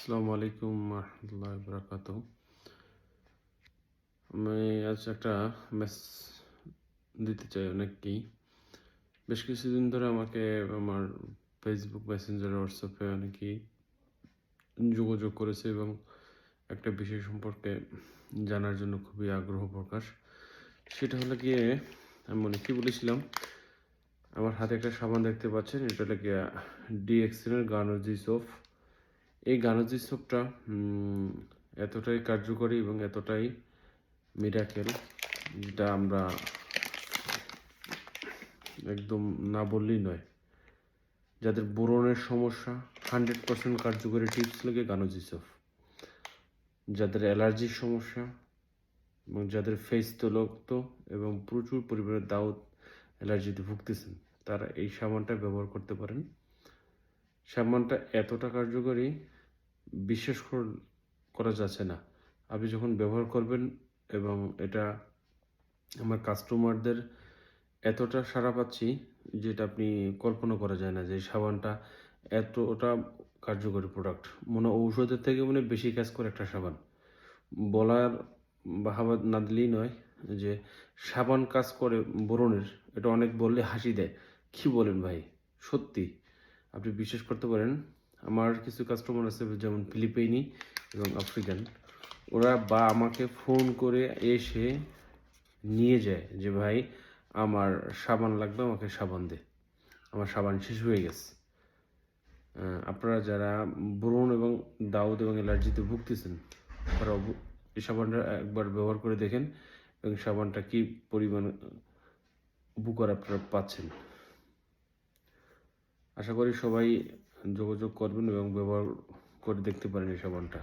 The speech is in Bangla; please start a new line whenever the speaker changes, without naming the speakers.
আসসালামু আলাইকুম রহমতুল্লাহ বরকাত। আমি আজ একটা মেসেজ দিতে চাই অনেককেই। বেশ কিছুদিন ধরে আমাকে আমার ফেসবুক মেসেঞ্জার হোয়াটসঅ্যাপে অনেকেই যোগাযোগ করেছে এবং একটা বিষয় সম্পর্কে জানার জন্য খুবই আগ্রহ প্রকাশ। সেটা হলো গিয়ে আমি কি বলেছিলাম, আমার হাতে একটা সাবান দেখতে পাচ্ছেন, এটা হলো গিয়ে ডিএক্সএনের গার্নার্জি সোপ। এই গার্নার্জি সোপটা এতটাই কার্যকরী এবং এতটাই মিরাকেল, যেটা আমরা একদম না বললেই নয়। যাদের বোরনের সমস্যা 100% কার্যকরী টিপস লাগে গার্নার্জি সোপ। যাদের অ্যালার্জির সমস্যা এবং যাদের ফেস তৈলাক্ত এবং প্রচুর পরিমাণে দাউদ অ্যালার্জিতে ভুগতেছেন, তারা এই সাবানটা ব্যবহার করতে পারেন। সাবানটা এতটা কার্যকরী, বিশ্বাস করা যাচ্ছে না। আপনি যখন ব্যবহার করবেন এবং এটা আমার কাস্টমারদের এতটা সাড়া পাচ্ছি যেটা আপনি কল্পনা করা যায় না, যে সাবানটা এতটা কার্যকরী প্রোডাক্ট। ঔষধের থেকে বেশি কাজ করে একটা সাবান। বলার বাহাবা না দিলেই নয় যে সাবান কাজ করে বোরনের, এটা অনেক বললে হাসি দেয়। কি বলেন ভাই? সত্যি আপনি বিশ্বাস করতে পারেন। আমার কিছু কাস্টমার আছে যেমন ফিলিপাইনি এবং আফ্রিকান, ওরা আমাকে ফোন করে এসে নিয়ে যায় যে ভাই আমার সাবান লাগবে, আমাকে সাবান দে, আমার সাবান শেষ হয়ে গেছে। আপনারা যারা ব্রণ এবং দাউদ এবং অ্যালার্জিতে ভুগতেছেন, তারা এই সাবানটা একবার ব্যবহার করে দেখেন এবং সাবানটা কি পরিমাণ উপকার আপনারা পাচ্ছেন। আশা করি সবাই যোগাযোগ করবেন এবং ব্যবহার করে দেখতে পারেন এই সাবানটা।